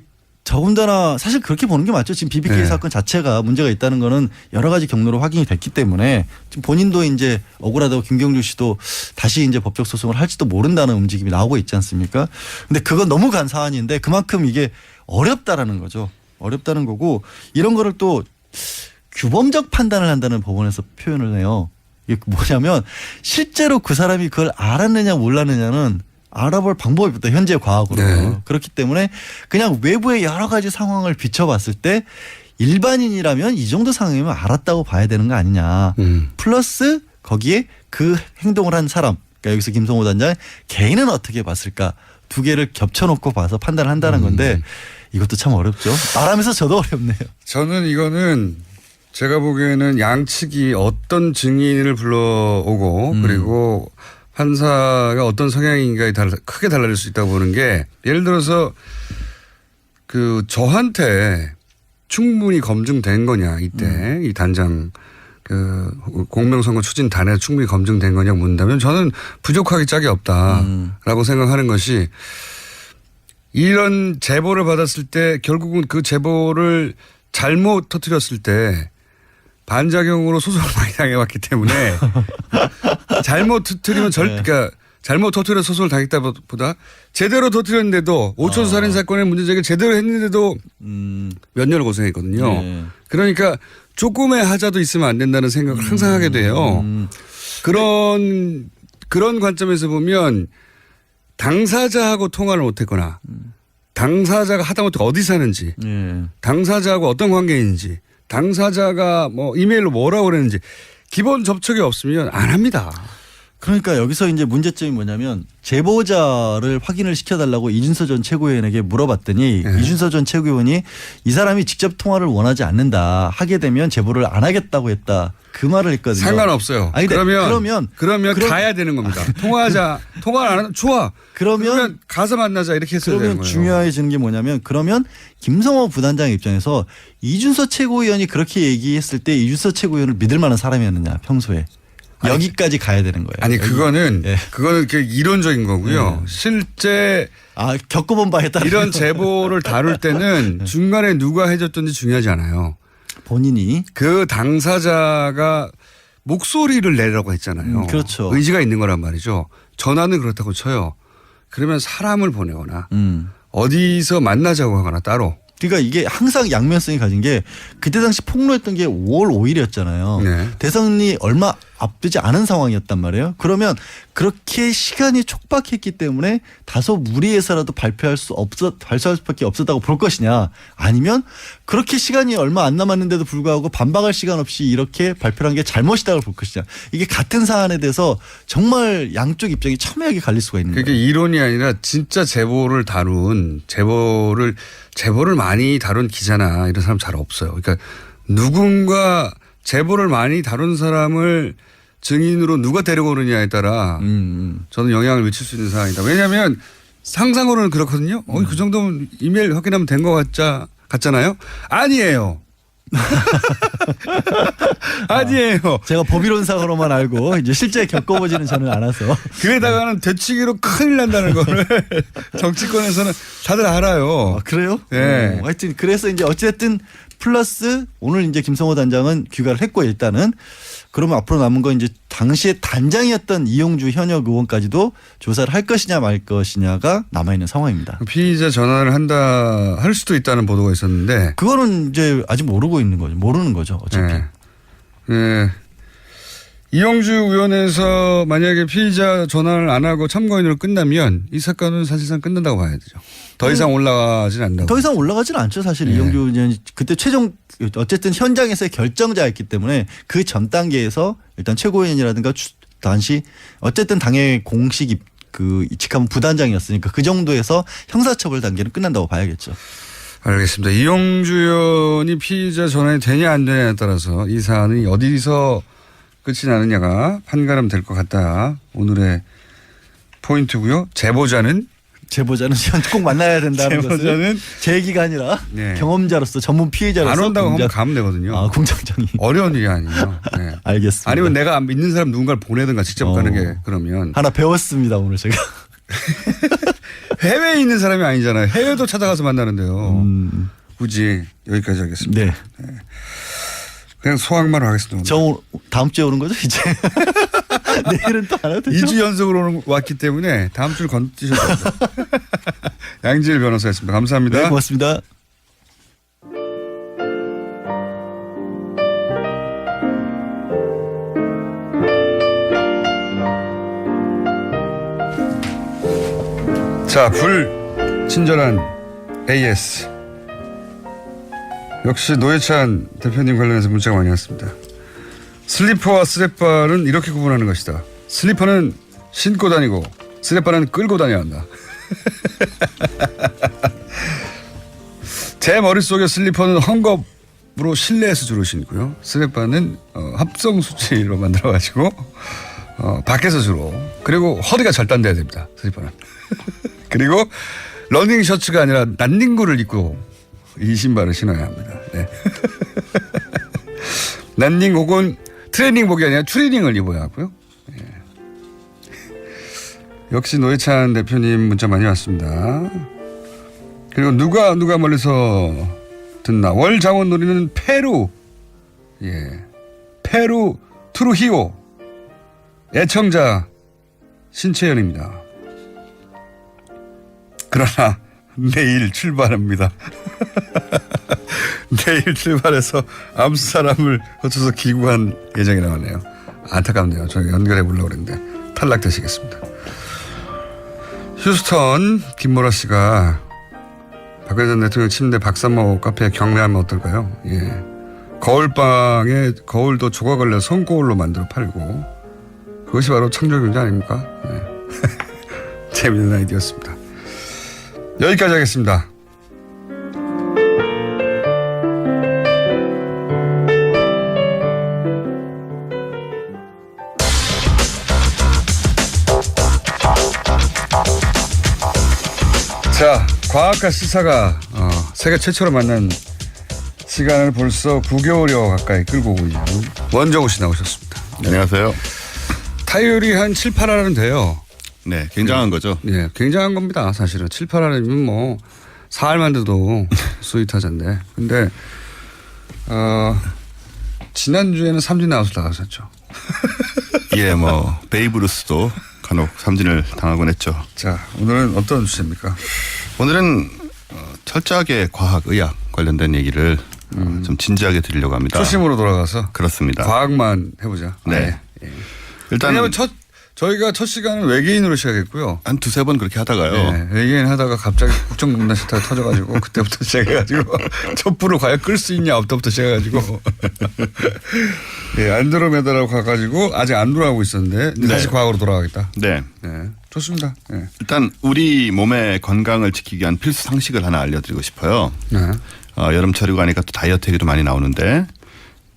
더군다나 사실 그렇게 보는 게 맞죠. 지금 BBK 네. 사건 자체가 문제가 있다는 거는 여러 가지 경로로 확인이 됐기 때문에 지금 본인도 이제 억울하다고 김경주 씨도 다시 이제 법적 소송을 할지도 모른다는 움직임이 나오고 있지 않습니까? 근데 그건 너무 간 사안인데 그만큼 이게 어렵다라는 거죠. 어렵다는 거고 이런 거를 또 규범적 판단을 한다는 법원에서 표현을 해요. 이게 뭐냐면 실제로 그 사람이 그걸 알았느냐 몰랐느냐는 알아볼 방법이 없다. 현재 과학으로. 네. 그렇기 때문에 그냥 외부의 여러 가지 상황을 비춰봤을 때 일반인이라면 이 정도 상황이면 알았다고 봐야 되는 거 아니냐. 플러스 거기에 그 행동을 한 사람. 그러니까 여기서 김성호 단장 개인은 어떻게 봤을까. 두 개를 겹쳐놓고 봐서 판단을 한다는 건데 이것도 참 어렵죠. 말하면서 저도 어렵네요. 저는 이거는 제가 보기에는 양측이 어떤 증인을 불러오고 그리고 판사가 어떤 성향인가에 크게 달라질 수 있다고 보는 게 예를 들어서 그 저한테 충분히 검증된 거냐 이때 이 단장 그 공명선거 추진단에 충분히 검증된 거냐 묻는다면 저는 부족하기 짝이 없다라고 생각하는 것이 이런 제보를 받았을 때 결국은 그 제보를 잘못 터뜨렸을 때 반작용으로 소송을 많이 당해왔기 때문에 잘못 터뜨리면 그러니까 잘못 터뜨려 소송을 당했다보다 제대로 터뜨렸는데도 5천 살인 사건의 문제제기를 제대로 했는데도 몇 년을 고생했거든요. 네. 그러니까 조금의 하자도 있으면 안 된다는 생각을 항상 하게 돼요. 그런 관점에서 보면 당사자하고 통화를 못했거나 당사자가 하다못해 어디 사는지 당사자하고 어떤 관계인지 당사자가 뭐 이메일로 뭐라고 그랬는지 기본 접촉이 없으면 안 합니다. 그러니까 여기서 이제 문제점이 뭐냐면 제보자를 확인을 시켜달라고 이준서 전 최고위원에게 물어봤더니 이준서 전 최고위원이 이 사람이 직접 통화를 원하지 않는다. 하게 되면 제보를 안 하겠다고 했다. 그 말을 했거든요. 상관없어요. 아니, 그러면 가야 되는 겁니다. 통화를 안 하면 좋아. 그러면 가서 만나자 이렇게 했어야 되는 그러면 거예요. 중요해지는 게 뭐냐면 그러면 김성호 부단장 입장에서 이준서 최고위원이 그렇게 얘기했을 때 이준서 최고위원을 믿을 만한 사람이었느냐 평소에. 여기까지 가야 되는 거예요. 아니 그거는 이렇게 이론적인 거고요. 실제 겪어본 바에 따라 이런 제보를 다룰 때는 중간에 누가 해줬든지 중요하지 않아요. 본인이 그 당사자가 목소리를 내라고 했잖아요. 그렇죠. 의지가 있는 거란 말이죠. 전화는 그렇다고 쳐요. 그러면 사람을 보내거나 어디서 만나자고 하거나 따로. 그러니까 이게 항상 양면성이 가진 게 그때 당시 폭로했던 게 5월 5일이었잖아요. 네. 대선이 얼마 앞두지 않은 상황이었단 말이에요. 그러면 그렇게 시간이 촉박했기 때문에 다소 무리해서라도 발표할 수밖에 없었다고 볼 것이냐 아니면 그렇게 시간이 얼마 안 남았는데도 불구하고 반박할 시간 없이 이렇게 발표한 게 잘못이다고 볼 것이냐. 이게 같은 사안에 대해서 정말 양쪽 입장이 첨예하게 갈릴 수가 있는 거예요. 그게 이론이 아니라 진짜 제보를 많이 다룬 기자나 이런 사람 잘 없어요. 그러니까 누군가 제보를 많이 다룬 사람을 증인으로 누가 데려오느냐에 따라 저는 영향을 미칠 수 있는 상황이다. 왜냐하면 상상으로는 그렇거든요. 그 정도면 이메일 확인하면 된 것 같잖아요. 아니에요. 아니에요. 제가 법이론상으로만 알고 이제 실제 겪어보지는 저는 않아서. 그에다가는 되치기로 큰일 난다는 거를 정치권에서는 다들 알아요. 그래요? 네. 하여튼 그래서 이제 어쨌든 플러스 오늘 이제 김성호 단장은 귀가를 했고 일단은 그러면 앞으로 남은 건 이제 당시에 단장이었던 이용주 현역 의원까지도 조사를 할 것이냐 말 것이냐가 남아있는 상황입니다. 피의자 전환을 할 수도 있다는 보도가 있었는데. 그거는 이제 아직 모르는 거죠. 어차피. 네. 이용주 의원에서 만약에 피의자 전환을 안 하고 참고인으로 끝나면 이 사건은 사실상 끝난다고 봐야 되죠. 더 이상 올라가진 않는다고. 더 이상 올라가지는 않죠. 사실 이용주 의원이 그때 어쨌든 현장에서의 결정자였기 때문에 그 전 단계에서 일단 최고위원이라든가 당시 어쨌든 당의 공식 직함은 부단장이었으니까 그 정도에서 형사처벌 단계는 끝난다고 봐야겠죠. 알겠습니다. 이용주 의원이 피의자 전환이 되냐 안 되냐에 따라서 이 사안이 어디서 끝이 나느냐가 판가름 될 것 같다. 오늘의 포인트고요. 제보자는 꼭 만나야 된다는 제보자는 것을 제 얘기가 아니라 경험자로서 전문 피해자로서 안 온다고 하면 가면 되거든요. 공장장이. 어려운 일이 아니에요. 네. 알겠습니다. 아니면 내가 믿는 사람 누군가를 보내든가 직접 가는 게 그러면. 하나 배웠습니다 오늘 제가. 해외에 있는 사람이 아니잖아요. 해외도 찾아가서 만나는데요. 굳이 여기까지 하겠습니다. 네. 그냥 소확만 하겠습니다. 저 다음 주에 오는 거죠 이제? 내일은 또 안 와도 되죠? 2주 연속으로 왔기 때문에 다음 주를 건드셔도 됩니다. 양지일 변호사였습니다. 감사합니다. 네, 고맙습니다. 자, 불친절한 AS. 역시 노회찬 대표님 관련해서 문자가 많이 왔습니다. 슬리퍼와 스레빠는 이렇게 구분하는 것이다. 슬리퍼는 신고 다니고 스레빠는 끌고 다녀야 한다. 제 머릿속에 슬리퍼는 헝겊으로 실내에서 주로 신고요. 스레빠는 합성 수치로 만들어가지고 밖에서 주로. 그리고 허리가 절단돼야 됩니다. 슬리퍼는. 그리고 러닝 셔츠가 아니라 난닝구를 입고 이 신발을 신어야 합니다. 네. 난닝 혹은 트레이닝복이 아니라 추리닝을 입어야 하고요. 네. 역시 노회찬 대표님 문자 많이 왔습니다. 그리고 누가 멀리서 듣나. 월 장원 노리는 페루. 예. 페루 트루히오 애청자 신채연입니다. 그러나 내일 출발합니다. 내일 출발해서 암수 사람을 거쳐서 귀국한 예정이 나왔네요. 안타깝네요. 저희 연결해 보려고 그랬는데 탈락되시겠습니다. 휴스턴 김모라 씨가 박근혜 전 대통령 침대 박삼모 카페에 경매하면 어떨까요? 예. 거울방에 거울도 조각을 내 손거울로 만들어 팔고 그것이 바로 창조경제 아닙니까? 예. 재미있는 아이디어였습니다. 여기까지 하겠습니다. 자, 과학과 시사가 세계 최초로 만난 시간을 벌써 9개월여 가까이 끌고 오고 있는 원정우 씨 나오셨습니다. 안녕하세요. 타율이 한 7, 8할은 돼요. 네, 굉장한 거죠. 네, 굉장한 겁니다. 사실은 7, 8할이면 뭐 4할만 돼도 스윗하잔데. 근데 지난주에는 삼진 아웃을 나가셨죠. 예, 뭐 베이브루스도 간혹 삼진을 당하곤 했죠. 자, 오늘은 어떤 주제입니까? 오늘은 철저하게 과학, 의학 관련된 얘기를 좀 진지하게 드리려고 합니다. 초심으로 돌아가서? 그렇습니다. 과학만 해보자. 네. 예. 일단 왜냐하면 저희가 첫 시간은 외계인으로 시작했고요. 한 두세 번 그렇게 하다가요. 네, 외계인 하다가 갑자기 국정농단 시타가 터져가지고 그때부터 시작해가지고 촛불을 과연 끌 수 있냐 없다부터 시작해가지고 네, 안드로메다라고 가가지고 아직 안 돌아가고 있었는데 다시 네. 과학으로 돌아가겠다. 네. 네, 좋습니다. 네. 일단 우리 몸의 건강을 지키기 위한 필수 상식을 하나 알려드리고 싶어요. 네. 여름철이고 하니까 또 다이어트 얘기도 많이 나오는데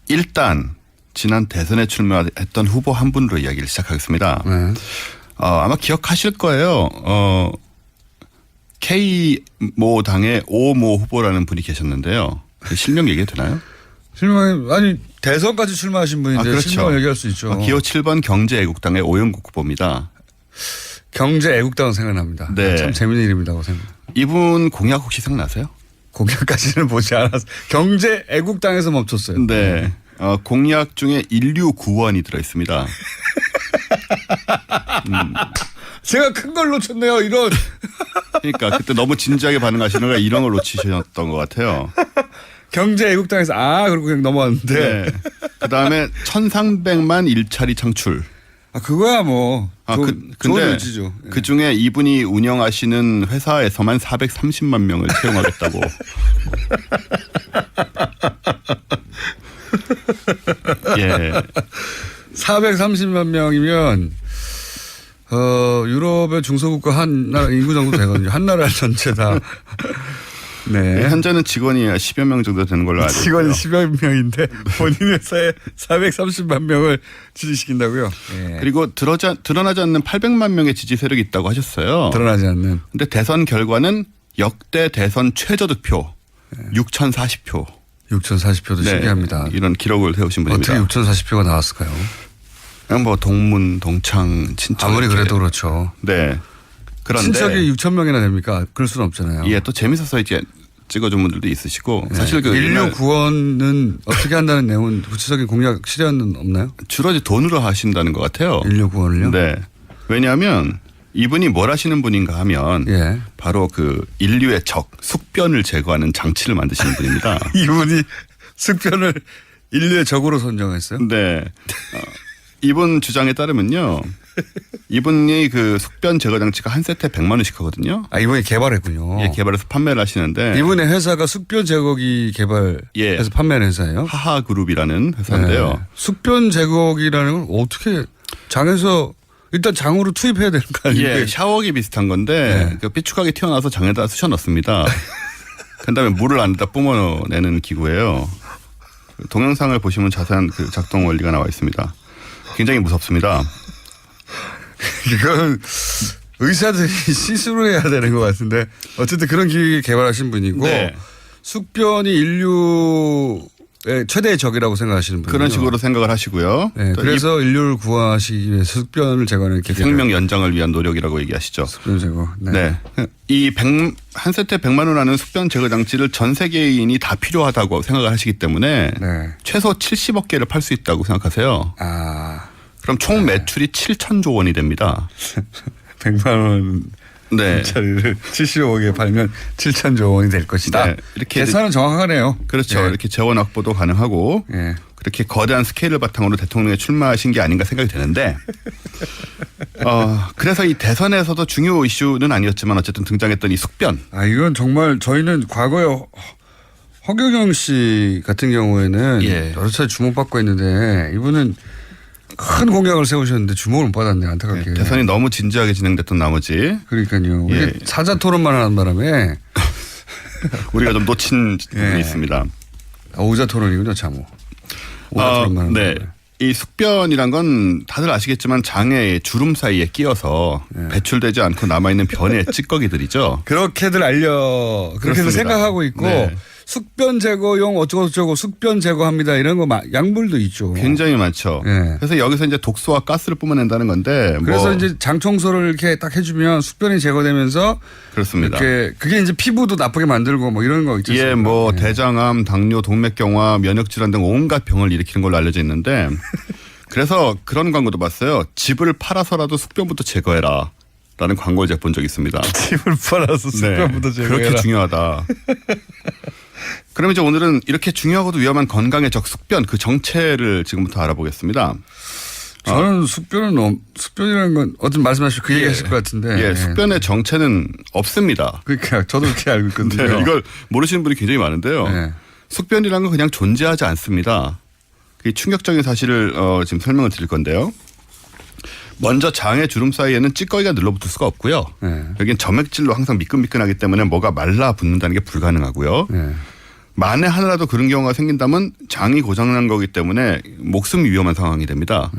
일단 지난 대선에 출마했던 후보 한 분으로 이야기를 시작하겠습니다. 네. 아마 기억하실 거예요. K모 당의 오모 후보라는 분이 계셨는데요. 실명 얘기해도 되나요? 실명 아니 대선까지 출마하신 분인데 그렇죠. 실명을 얘기할 수 있죠. 기호 7번 경제애국당의 오영국 후보입니다. 경제애국당은 생각납니다. 네. 참 재밌는 이름이라고 생각합니다. 이분 공약 혹시 생각나세요? 공약까지는 보지 않아서 경제애국당에서 멈췄어요. 네. 공약 중에 인류 구원이 들어있습니다. 제가 큰 걸 놓쳤네요. 이런. 그러니까 그때 너무 진지하게 반응하시는 걸 이런 걸 놓치셨던 것 같아요. 경제애국당에서 그리고 그냥 넘어왔는데. 네. 그다음에 1300만 일자리 창출. 그거야 뭐. 근데 그 중에 이분이 운영하시는 회사에서만 430만 명을 채용하겠다고. 예. 430만 명이면 유럽의 중소국가 한 나라 인구 정도 되거든요. 한 나라 전체 다. 네. 현재는 직원이 10여 명 정도 되는 걸로 알고 있고요. 직원이 10여 명인데 본인 회사에 430만 명을 지지시킨다고요. 예. 그리고 드러나지 않는 800만 명의 지지 세력이 있다고 하셨어요. 드러나지 않는. 근데 대선 결과는 역대 대선 최저득표 6,040표. 6,040표도 신기합니다. 이런 기록을 세우신 분입니다. 어떻게 6,040표가 나왔을까요? 그냥 뭐 동문, 동창, 친척. 아무리 그래도 그렇죠. 네. 그런데 친척이 6천 명이나 됩니까? 그럴 수는 없잖아요. 예, 또 재밌어서 이제 찍어준 분들도 있으시고 사실 그 인류 구원은 어떻게 한다는 내용은 구체적인 공약 실현은 없나요? 주로 이제 돈으로 하신다는 것 같아요. 인류 구원을요? 네. 왜냐하면 이분이 뭘 하시는 분인가 하면 바로 그 인류의 적 숙변을 제거하는 장치를 만드시는 분입니다. 이분이 숙변을 인류의 적으로 선정했어요? 네. 이분 주장에 따르면요. 이분이 그 숙변 제거 장치가 한 세트에 100만 원씩 하거든요. 아, 이분이 개발했군요. 예, 개발해서 판매를 하시는데. 이분의 회사가 숙변 제거기 개발해서 판매하는 회사예요? 하하그룹이라는 회사인데요. 네. 숙변 제거기라는 건 어떻게 장에서 일단 장으로 투입해야 되는 거 아니에요? 예, 샤워기 비슷한 건데 그 삐죽하게 튀어나와서 장에다 쑤셔 넣습니다. 그다음에 물을 안에다 뿜어내는 기구예요. 동영상을 보시면 자세한 그 작동 원리가 나와 있습니다. 굉장히 무섭습니다. 이건 의사들이 스스로 해야 되는 것 같은데 어쨌든 그런 기기 개발하신 분이고 숙변이 인류의 최대의 적이라고 생각하시는 분이요. 그런 식으로 생각을 하시고요. 네, 그래서 인류를 구하시기 위해서 숙변을 제거하는 생명 연장을 위한 노력이라고 얘기하시죠. 숙변 제거. 네. 이 한 세트에 100만 원 하는 숙변 제거 장치를 전 세계인이 다 필요하다고 생각을 하시기 때문에 최소 70억 개를 팔 수 있다고 생각하세요. 그럼 총 매출이 7천조 원이 됩니다. 100만 원 네. 짜리를 70억에 팔면 7천조 원이 될 것이다. 네. 이렇게 계산은 정확하네요. 그렇죠. 이렇게 재원 확보도 가능하고 그렇게 거대한 스케일을 바탕으로 대통령에 출마하신 게 아닌가 생각이 되는데 그래서 이 대선에서도 중요 이슈는 아니었지만 어쨌든 등장했던 이 숙변. 아, 이건 정말 저희는 과거에 허경영 씨 같은 경우에는 여러 차례 주목받고 있는데 이분은 큰 공약을 세우셨는데 주목을 못 받았네, 안타깝게. 대선이 너무 진지하게 진행됐던 나머지. 그러니까요. 사자 토론만 하는 바람에 우리가 좀 놓친 부분이 있습니다. 오자 토론이군요, 참. 오자 토론만. 네. 이 숙변이란 건 다들 아시겠지만 장의 주름 사이에 끼어서 배출되지 않고 남아있는 변의 찌꺼기들이죠. 그렇게들 그렇게들 생각하고 있고 숙변 제거용 어쩌고저쩌고 숙변 제거합니다 이런 거 약물도 있죠. 굉장히 많죠. 그래서 여기서 이제 독소와 가스를 뿜어낸다는 건데. 그래서 이제 장 청소를 이렇게 딱 해주면 숙변이 제거되면서. 그렇습니다. 그게 이제 피부도 나쁘게 만들고 뭐 이런 거 있죠. 예, 뭐 대장암, 당뇨, 동맥경화, 면역질환 등 온갖 병을 일으키는 걸로 알려져 있는데 그래서 그런 광고도 봤어요. 집을 팔아서라도 숙변부터 제거해라. 라는 광고를 제가 본 적이 있습니다. 집을 팔아서 숙변부터 제거해라. 그렇게 중요하다. 그럼 이제 오늘은 이렇게 중요하고도 위험한 건강의 적 숙변 그 정체를 지금부터 알아보겠습니다. 저는 숙변이라는 건 어떤 말씀하시고 그 얘기 하실 것 같은데. 숙변의 정체는 없습니다. 그러니까 저도 그렇게 알고 있거든요. 이걸 모르시는 분이 굉장히 많은데요. 숙변이라는 건 그냥 존재하지 않습니다. 그 충격적인 사실을 지금 설명을 드릴 건데요. 먼저 장의 주름 사이에는 찌꺼기가 늘러붙을 수가 없고요. 여기는 점액질로 항상 미끈미끈하기 때문에 뭐가 말라붙는다는 게 불가능하고요. 만에 하나라도 그런 경우가 생긴다면 장이 고장난 거기 때문에 목숨이 위험한 상황이 됩니다.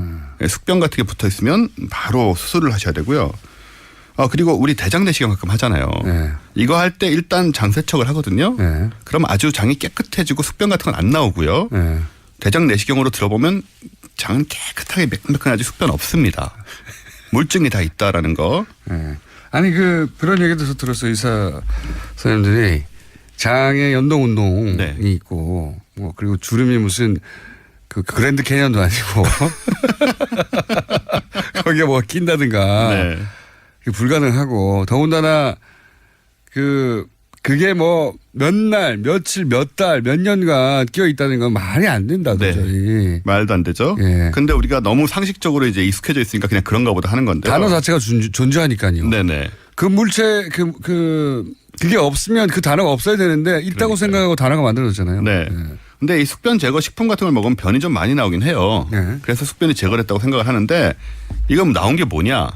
숙변 같은 게 붙어 있으면 바로 수술을 하셔야 되고요. 그리고 우리 대장 내시경 가끔 하잖아요. 이거 할 때 일단 장 세척을 하거든요. 그럼 아주 장이 깨끗해지고 숙변 같은 건 안 나오고요. 대장 내시경으로 들어보면 장은 깨끗하게 매끈매끈하지 숙변 없습니다. 물증이 다 있다라는 거. 아니 그런 얘기도 들었어요. 의사 선생님들이 장에 연동 운동이 있고 뭐 그리고 주름이 무슨 그 그랜드 캐년도 아니고 거기에 뭐가 낀다든가 불가능하고 더군다나 그게 뭐 몇 날, 며칠, 몇 달, 몇 년간 끼어 있다는 건 말이 안 된다, 도저히. 말도 안 되죠. 근데 우리가 너무 상식적으로 이제 익숙해져 있으니까 그냥 그런가 보다 하는 건데. 단어 자체가 존재하니까요. 네네. 그 물체, 그게 없으면 그 단어가 없어야 되는데 있다고 생각하고 단어가 만들어졌잖아요. 네. 근데 이 숙변 제거 식품 같은 걸 먹으면 변이 좀 많이 나오긴 해요. 그래서 숙변이 제거됐다고 생각을 하는데 이건 나온 게 뭐냐.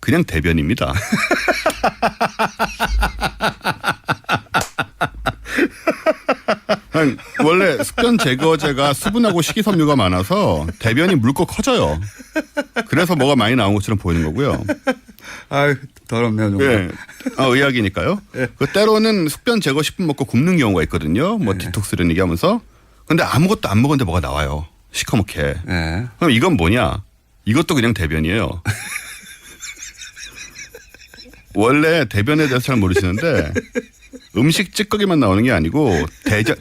그냥 대변입니다. 원래 숙변 제거제가 수분하고 식이섬유가 많아서 대변이 묽고 커져요. 그래서 뭐가 많이 나온 것처럼 보이는 거고요. 아유, 더럽네요, 정말. 의학이니까요. 그 때로는 숙변 제거 식품 먹고 굶는 경우가 있거든요. 뭐 디톡스 이런 얘기하면서. 근데 아무것도 안 먹었는데 뭐가 나와요. 시커멓게. 그럼 이건 뭐냐? 이것도 그냥 대변이에요. 원래 대변에 대해서 잘 모르시는데 음식 찌꺼기만 나오는 게 아니고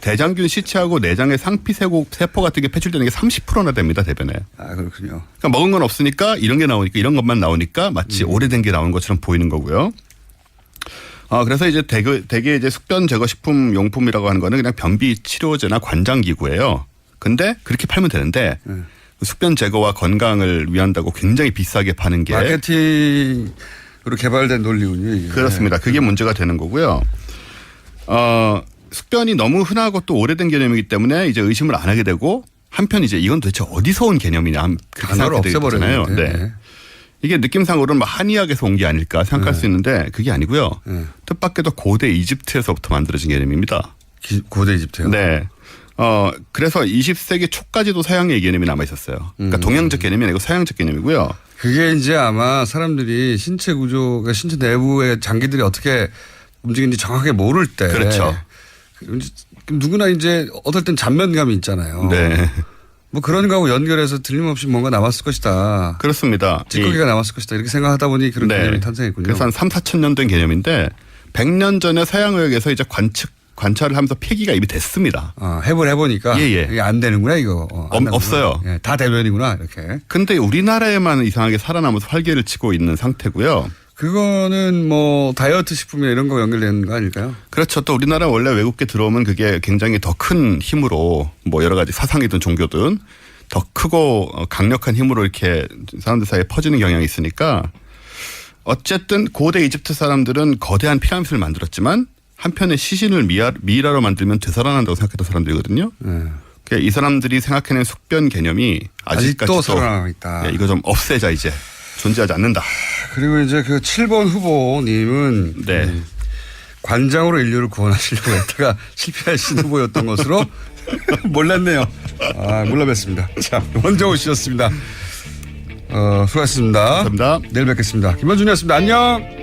대장균 시체하고 내장의 상피 세포 같은 게 배출되는 게 30%나 됩니다, 대변에. 아, 그렇군요. 그러니까 먹은 건 없으니까 이런 게 나오니까 이런 것만 나오니까 마치 오래된 게 나오는 것처럼 보이는 거고요. 그래서 이제 대개 이제 숙변 제거 식품 용품이라고 하는 거는 그냥 변비 치료제나 관장 기구예요. 근데 그렇게 팔면 되는데 숙변 제거와 건강을 위한다고 굉장히 비싸게 파는 게 마케팅으로 개발된 논리군요. 이게. 그렇습니다. 그게 문제가 되는 거고요. 숙변이 너무 흔하고 또 오래된 개념이기 때문에 이제 의심을 안 하게 되고 한편 이제 이건 도대체 어디서 온 개념이냐 그렇게 생각이 되잖아요. 네. 이게 느낌상으로는 뭐 한의학에서 온 게 아닐까 생각할 수 있는데 그게 아니고요. 뜻밖에도 고대 이집트에서부터 만들어진 개념입니다. 고대 이집트요? 네. 그래서 20세기 초까지도 서양의 개념이 남아 있었어요. 그러니까 동양적 개념이 아니고 서양적 개념이고요. 그게 이제 아마 사람들이 신체 구조가 신체 내부의 장기들이 어떻게 움직이는지 정확하게 모를 때. 그렇죠. 누구나 이제 어떨 땐 잔면감이 있잖아요. 네. 뭐 그런 거하고 연결해서 틀림없이 뭔가 남았을 것이다. 그렇습니다. 찌꺼기가 남았을 것이다. 이렇게 생각하다 보니 그런 개념이 탄생했군요. 그래서 한 3, 4천 년 된 개념인데 100년 전에 서양의학에서 이제 관찰을 하면서 폐기가 이미 됐습니다. 해보니까 이게 안 되는구나 이거. 없어요. 예, 다 대변이구나 이렇게. 근데 우리나라에만 이상하게 살아남아서 활개를 치고 있는 상태고요. 그거는 뭐 다이어트 식품이나 이런 거 연결되는 거 아닐까요? 그렇죠. 또 우리나라 원래 외국계 들어오면 그게 굉장히 더 큰 힘으로 뭐 여러 가지 사상이든 종교든 더 크고 강력한 힘으로 이렇게 사람들 사이에 퍼지는 경향이 있으니까 어쨌든 고대 이집트 사람들은 거대한 피라미드를 만들었지만 한편에 시신을 미이라로 만들면 되살아난다고 생각했던 사람들이거든요. 이 사람들이 생각해낸 숙변 개념이 아직도 살아남아 있다. 이거 좀 없애자 이제. 존재하지 않는다. 그리고 이제 그 7번 후보님은 관장으로 인류를 구원하시려고 했다가 실패하신 후보였던 것으로 몰랐네요. 몰라 뵀습니다. 자, 원정우 씨였습니다. 수고하셨습니다. 감사합니다. 내일 뵙겠습니다. 김원준이었습니다. 안녕.